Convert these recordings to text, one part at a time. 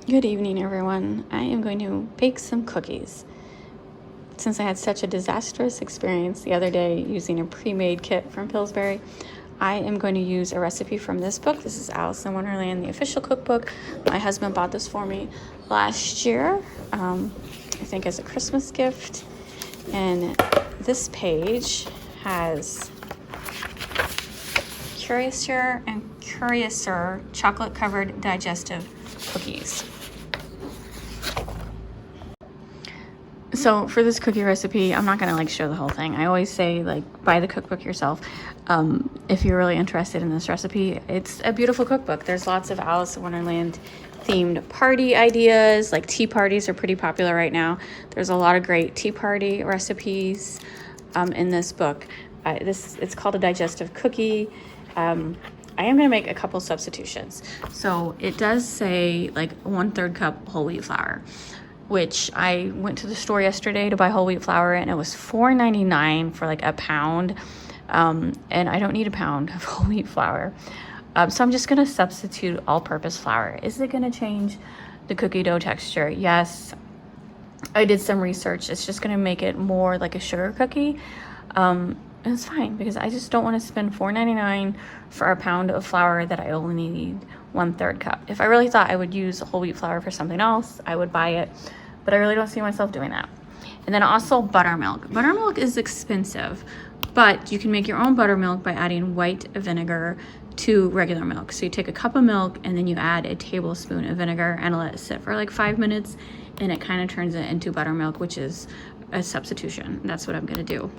Good evening, everyone. I am going to bake some cookies. Since I had such a disastrous experience the other day using a pre-made kit from Pillsbury, I am going to use a recipe from this book. This is Alice in Wonderland, the official cookbook. My husband bought this for me last year, I think as a Christmas gift. And this page has Curiouser and Curiouser chocolate-covered digestive cookies. So for this cookie recipe, I'm not gonna show the whole thing. I always say buy the cookbook yourself. If you're really interested in this recipe, it's a beautiful cookbook. There's lots of Alice in Wonderland themed party ideas. Tea parties are pretty popular right now. There's a lot of great tea party recipes in this book. It's called a digestive cookie. I am gonna make a couple substitutions. So it does say 1/3 cup whole wheat flour, which I went to the store yesterday to buy whole wheat flour, and it was $4.99 for a pound. And I don't need a pound of whole wheat flour. So I'm just gonna substitute all-purpose flour. Is it gonna change the cookie dough texture? Yes. I did some research. It's just gonna make it more like a sugar cookie. And it's fine because I just don't want to spend $4.99 for a pound of flour that I only need 1/3 cup. If I really thought I would use whole wheat flour for something else, I would buy it, but I really don't see myself doing that. And then also buttermilk. Buttermilk is expensive, but you can make your own buttermilk by adding white vinegar to regular milk. So you take a cup of milk and then you add a tablespoon of vinegar and let it sit for 5 minutes, and it kind of turns it into buttermilk, which is a substitution. That's what I'm gonna do.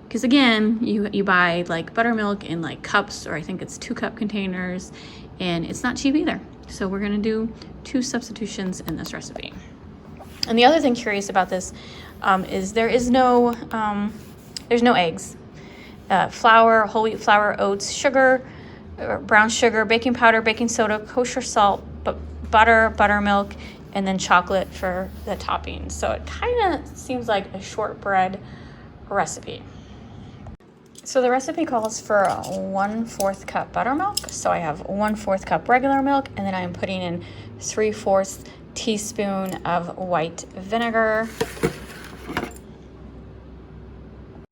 Because again, you buy buttermilk in cups, or I think it's 2-cup containers, and it's not cheap either. So we're gonna do 2 substitutions in this recipe. And the other thing curious about this is there's no eggs. Flour, whole wheat flour, oats, sugar, brown sugar, baking powder, baking soda, kosher salt, butter, buttermilk, and then chocolate for the topping. So it kind of seems like a shortbread recipe. So the recipe calls for 1/4 cup buttermilk. So I have 1/4 cup regular milk, and then I'm putting in 3/4 teaspoon of white vinegar.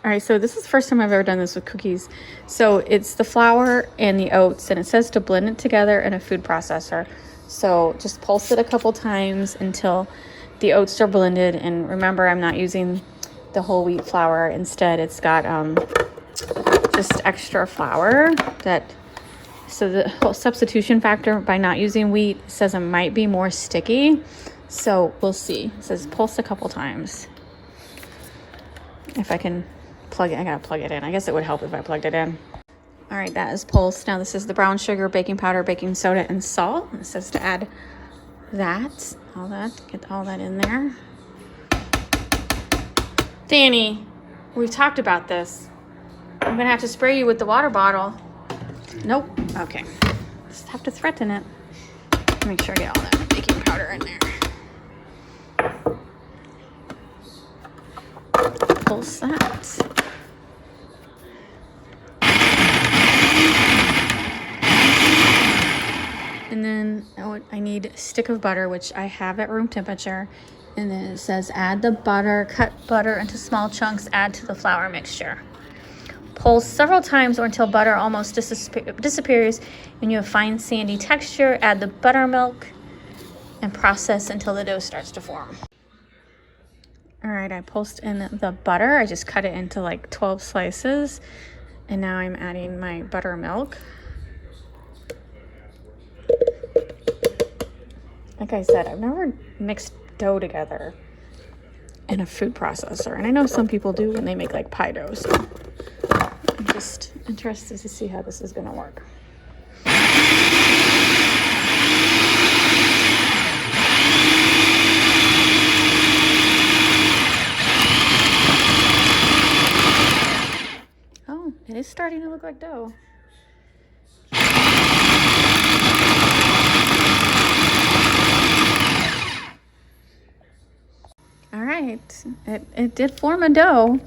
All right, so this is the first time I've ever done this with cookies. So it's the flour and the oats, and it says to blend it together in a food processor. So just pulse it a couple times until the oats are blended. And remember, I'm not using the whole wheat flour. Instead, it's got just extra flour. So the whole substitution factor by not using wheat says it might be more sticky. So we'll see. It says pulse a couple times. If I can plug it, I gotta plug it in. I guess it would help if I plugged it in. All right, that is pulsed. Now this is the brown sugar, baking powder, baking soda, and salt. It says to add get all that in there. Danny, we've talked about this. I'm gonna have to spray you with the water bottle. Nope. Okay. Just have to threaten it. Make sure I get all that baking powder in there. Pulse that. And then I need a stick of butter, which I have at room temperature. And then it says add the butter, cut butter into small chunks, add to the flour mixture. Pulse several times or until butter almost disappears and you have fine sandy texture. Add the buttermilk and process until the dough starts to form. All right, I pulsed in the butter. I just cut it into 12 slices. And now I'm adding my buttermilk. Like I said, I've never mixed dough together in a food processor. And I know some people do when they make pie dough. So I'm just interested to see how this is gonna work. Oh, it is starting to look like dough. All right, it did form a dough.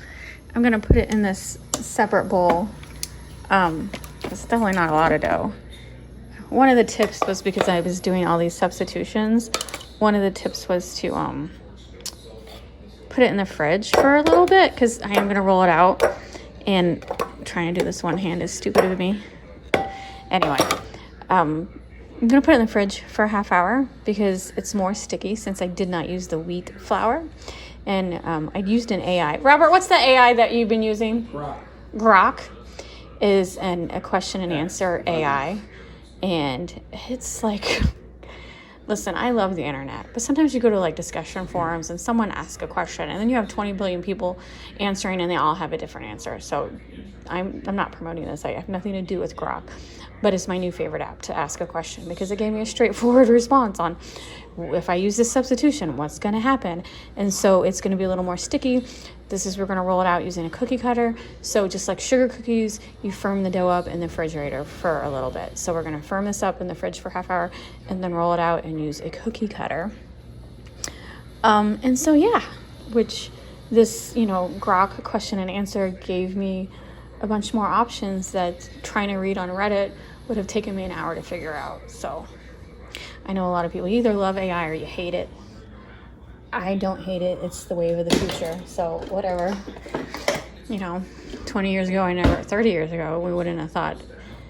I'm gonna put it in this separate bowl. It's definitely not a lot of dough. one of the tips was, because I was doing all these substitutions, one of the tips was to put it in the fridge for a little bit, because I am going to roll it out, and trying to do this one hand is stupid of me. Anyway, I'm going to put it in the fridge for a half hour because it's more sticky, since I did not use the wheat flour. And I used an AI. Robert, what's the AI that you've been using? Grok is a question and answer AI. And it's like, listen, I love the internet, but sometimes you go to like discussion forums and someone asks a question and then you have 20 billion people answering and they all have a different answer. So I'm not promoting this. I have nothing to do with Grok, but it's my new favorite app to ask a question because it gave me a straightforward response on, if I use this substitution, what's going to happen? And so it's going to be a little more sticky. We're going to roll it out using a cookie cutter. So just like sugar cookies, you firm the dough up in the refrigerator for a little bit. So we're going to firm this up in the fridge for half hour and then roll it out and use a cookie cutter. And so, yeah, which this, Grok question and answer gave me a bunch more options that trying to read on Reddit would have taken me an hour to figure out. So I know a lot of people either love AI or you hate it. I don't hate it. It's the wave of the future. So whatever, 20 years ago, 30 years ago, we wouldn't have thought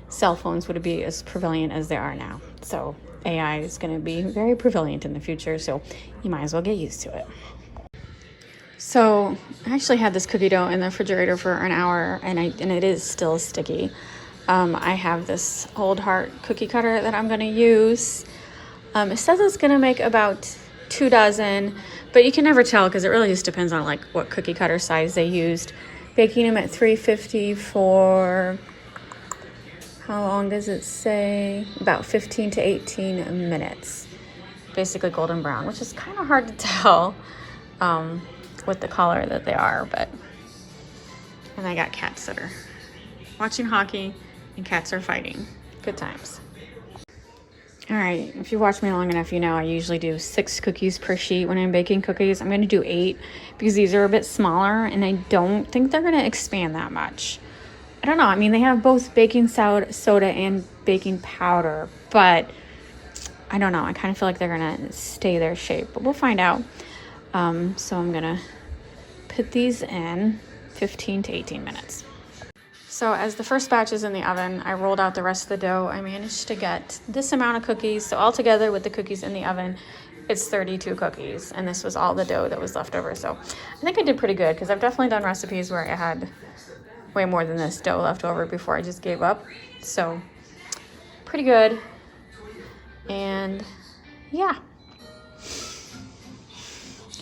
cell phones would be as prevalent as they are now. So AI is going to be very prevalent in the future. So you might as well get used to it. So I actually had this cookie dough in the refrigerator for an hour and it is still sticky. I have this Old Heart cookie cutter that I'm going to use. It says it's going to make about 2 dozen, but you can never tell because it really just depends on like what cookie cutter size they used. Baking them at 350 for, how long does it say? About 15 to 18 minutes. Basically golden brown, which is kind of hard to tell with the color that they are, but. And I got cats that are watching hockey and cats are fighting. Good times. All right, if you watch me long enough, you know I usually do 6 cookies per sheet when I'm baking cookies. I'm going to do 8 because these are a bit smaller and I don't think they're going to expand that much. I don't know. I mean, they have both baking soda and baking powder, but I don't know. I kind of feel like they're going to stay their shape, but we'll find out. So I'm going to put these in 15 to 18 minutes. So as the first batch is in the oven, I rolled out the rest of the dough. I managed to get this amount of cookies. So altogether with the cookies in the oven, it's 32 cookies. And this was all the dough that was left over. So I think I did pretty good because I've definitely done recipes where I had way more than this dough left over before I just gave up. So pretty good. And yeah.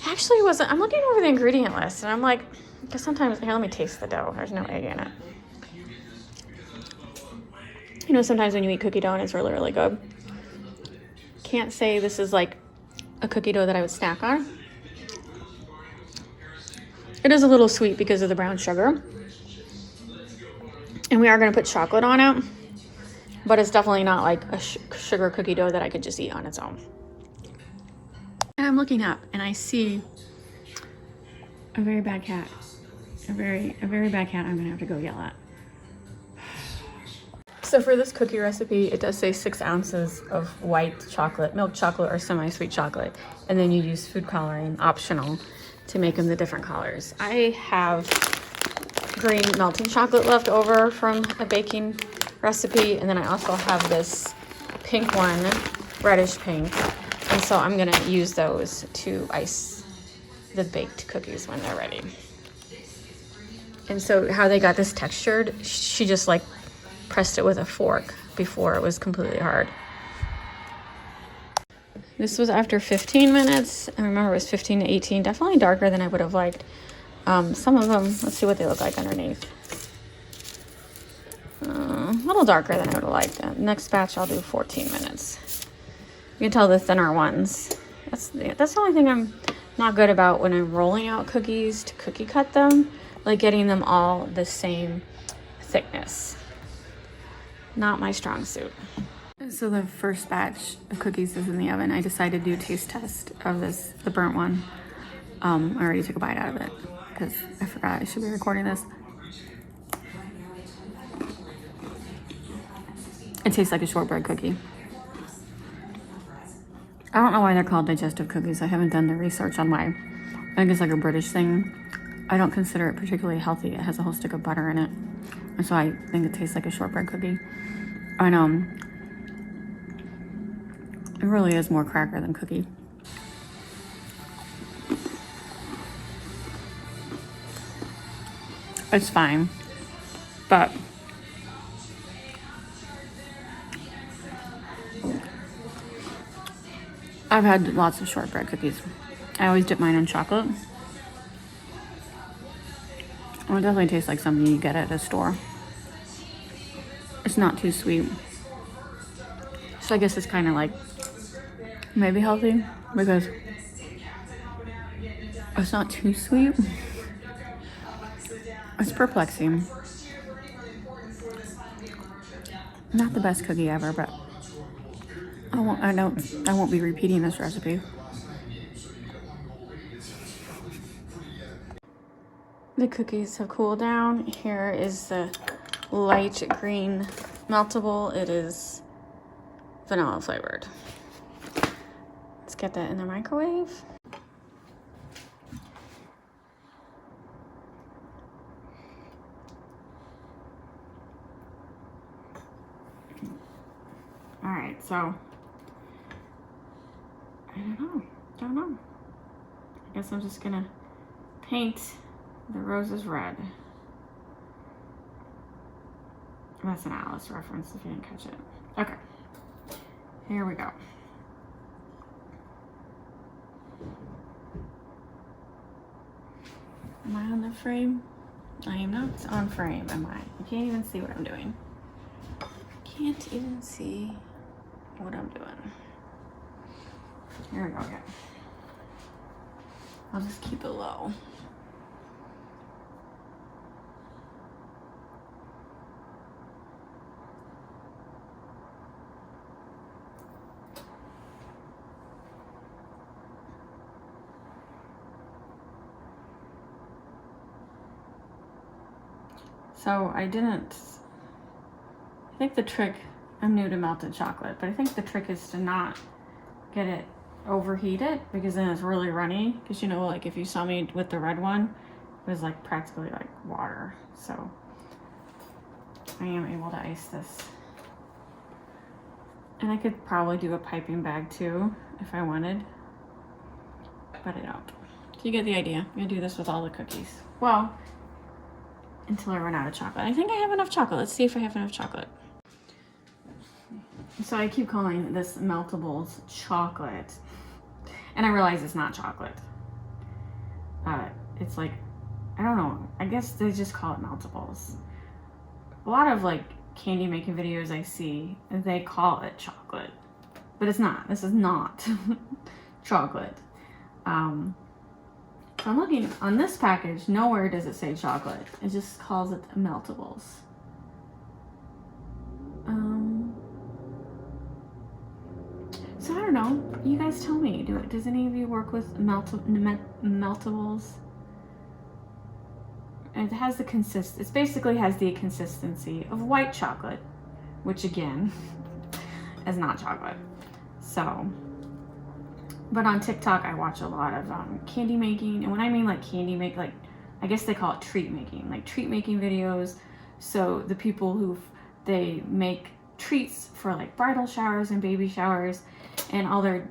Actually, I'm looking over the ingredient list and I'm like, because sometimes, here, let me taste the dough. There's no egg in it. Sometimes when you eat cookie dough and it's really, really good. Can't say this is like a cookie dough that I would snack on. It is a little sweet because of the brown sugar. And we are going to put chocolate on it. But it's definitely not like a sugar cookie dough that I could just eat on its own. And I'm looking up and I see a very bad cat. A very bad cat I'm going to have to go yell at. So for this cookie recipe, it does say 6 ounces of white chocolate, milk chocolate or semi-sweet chocolate. And then you use food coloring, optional, to make them the different colors. I have green melting chocolate left over from a baking recipe. And then I also have this pink one, reddish pink. And so I'm gonna use those to ice the baked cookies when they're ready. And so how they got this textured, she just like pressed it with a fork before it was completely hard. This was after 15 minutes. I remember it was 15 to 18, definitely darker than I would have liked. Some of them, let's see what they look like underneath. A little darker than I would have liked. Next batch, I'll do 14 minutes. You can tell the thinner ones. That's the only thing I'm not good about when I'm rolling out cookies to cookie cut them, like getting them all the same thickness. Not my strong suit. So the first batch of cookies is in the oven. I decided to do a taste test of this, the burnt one. I already took a bite out of it because I forgot I should be recording this. It tastes like a shortbread cookie. I don't know why they're called digestive cookies. I haven't done the research on why. I think it's like a British thing. I don't consider it particularly healthy. It has a whole stick of butter in it. And so I think it tastes like a shortbread cookie. And it really is more cracker than cookie. It's fine, but I've had lots of shortbread cookies. I always dip mine in chocolate. Well, it definitely tastes like something you get at a store. It's not too sweet. So I guess it's kind of like maybe healthy because it's not too sweet. It's perplexing. Not the best cookie ever, but I won't be repeating this recipe. The cookies have cooled down. Here is the light green meltable. It is vanilla flavored. Let's get that in the microwave. All right, so I don't know. I guess I'm just gonna paint the roses red. That's an Alice reference if you didn't catch it. Okay, here we go. Am I on the frame? I am not on frame, am I? You can't even see what I'm doing. Can't even see what I'm doing. Here we go again. I'll just keep it low. So I think the trick, I'm new to melted chocolate, but I think the trick is to not get it overheated because then it's really runny. Because you know, like if you saw me with the red one, it was like practically like water. So I am able to ice this. And I could probably do a piping bag too if I wanted, but I don't. So you get the idea. I'm gonna do this with all the cookies. Well, until I run out of chocolate. I think I have enough chocolate. Let's see if I have enough chocolate. So I keep calling this meltables chocolate, and I realize it's not chocolate. It's like, I don't know, I guess they just call it meltables. A lot of like candy making videos I see, they call it chocolate, but it's not. This is not chocolate. So I'm looking on this package, nowhere does it say chocolate. It just calls it meltables. So I don't know. You guys tell me. Does any of you work with meltables? It has the it basically has the consistency of white chocolate, which again is not chocolate. So, but on TikTok I watch a lot of candy making, and when I mean like candy make, like I guess they call it treat making, like treat making videos. So the people they make treats for like bridal showers and baby showers, and all they're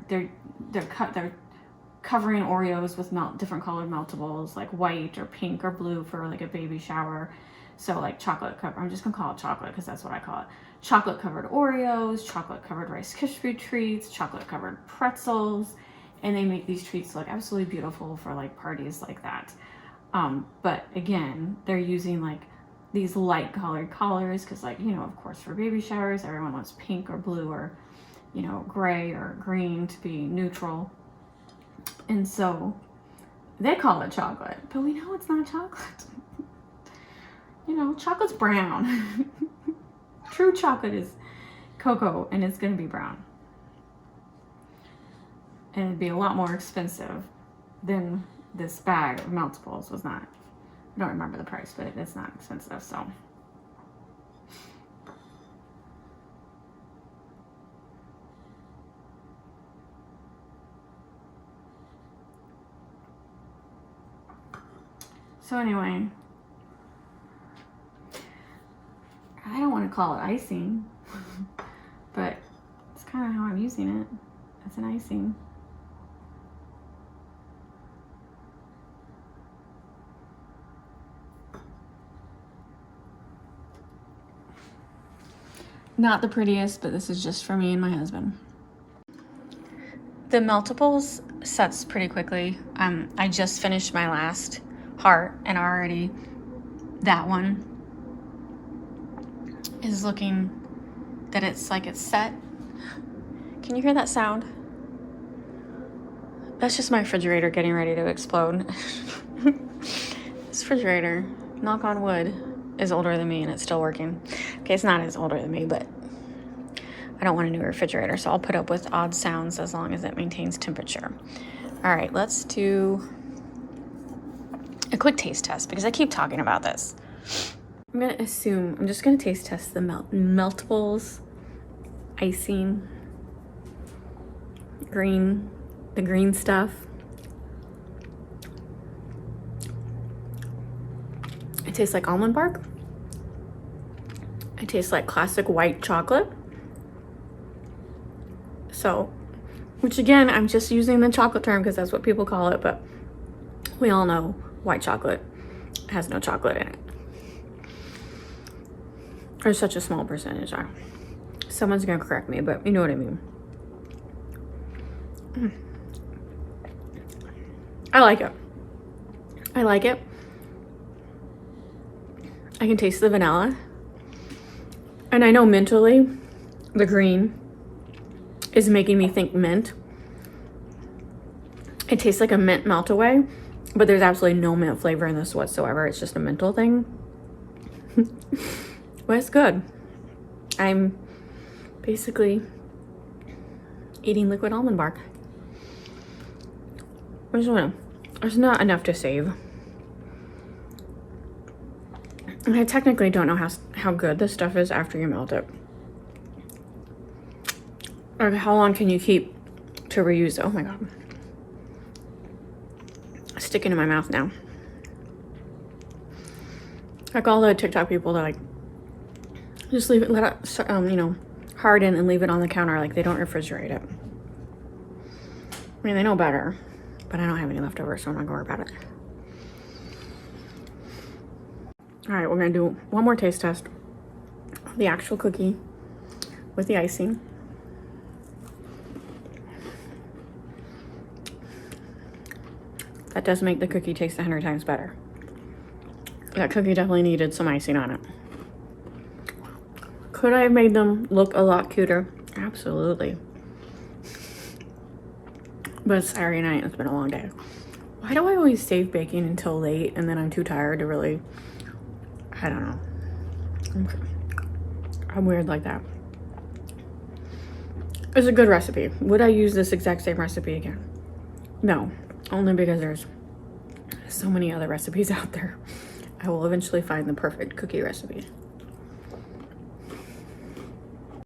covering Oreos with different colored meltables, like white or pink or blue for like a baby shower. So like chocolate covered, I'm just gonna call it chocolate because that's what I call it. Chocolate covered Oreos, chocolate covered Rice Krispie treats, chocolate covered pretzels, and they make these treats look absolutely beautiful for like parties like that. But again, they're using like these light colored colors because, like, you know, of course for baby showers everyone wants pink or blue or, you know, gray or green to be neutral. And so they call it chocolate, but we know it's not chocolate. You know, chocolate's brown. True chocolate is cocoa, and it's going to be brown. And it'd be a lot more expensive than this bag of meltables was not. I don't remember the price, but it's not expensive, so. So anyway, I don't want to call it icing, but it's kind of how I'm using it. It's an icing. Not the prettiest, but this is just for me and my husband. The meltables sets pretty quickly. I just finished my last heart and already that one is looking that it's like it's set. Can you hear that sound? That's just my refrigerator getting ready to explode. This refrigerator, knock on wood, is older than me and it's still working. Okay, it's not as older than me, but I don't want a new refrigerator, so I'll put up with odd sounds as long as it maintains temperature. All right, let's do a quick taste test because I keep talking about this. I'm just gonna taste test the meltables, icing, the green stuff. It tastes like almond bark. It tastes like classic white chocolate. So, which again, I'm just using the chocolate term because that's what people call it, but we all know white chocolate has no chocolate in it. Or such a small percentage. Someone's gonna correct me, but you know what I mean. I like it. I like it. I can taste the vanilla. And I know mentally, the green is making me think mint. It tastes like a mint melt away, but there's absolutely no mint flavor in this whatsoever. It's just a mental thing. But it's good. I'm basically eating liquid almond bark. There's not enough to save. And I technically don't know how good this stuff is after you melt it. Or how long can you keep to reuse it? Oh my god. It's sticking in my mouth now. Like all the TikTok people that like just leave it, let it, harden and leave it on the counter. Like they don't refrigerate it. I mean, they know better, but I don't have any left over, so I'm not gonna worry about it. All right, we're gonna do one more taste test of the actual cookie with the icing. That does make the cookie taste 100 times better. That cookie definitely needed some icing on it. Could I have made them look a lot cuter? Absolutely. But it's Saturday night, it's been a long day. Why do I always save baking until late and then I'm too tired to really, I don't know. I'm weird like that. It's a good recipe. Would I use this exact same recipe again? No, only because there's so many other recipes out there. I will eventually find the perfect cookie recipe.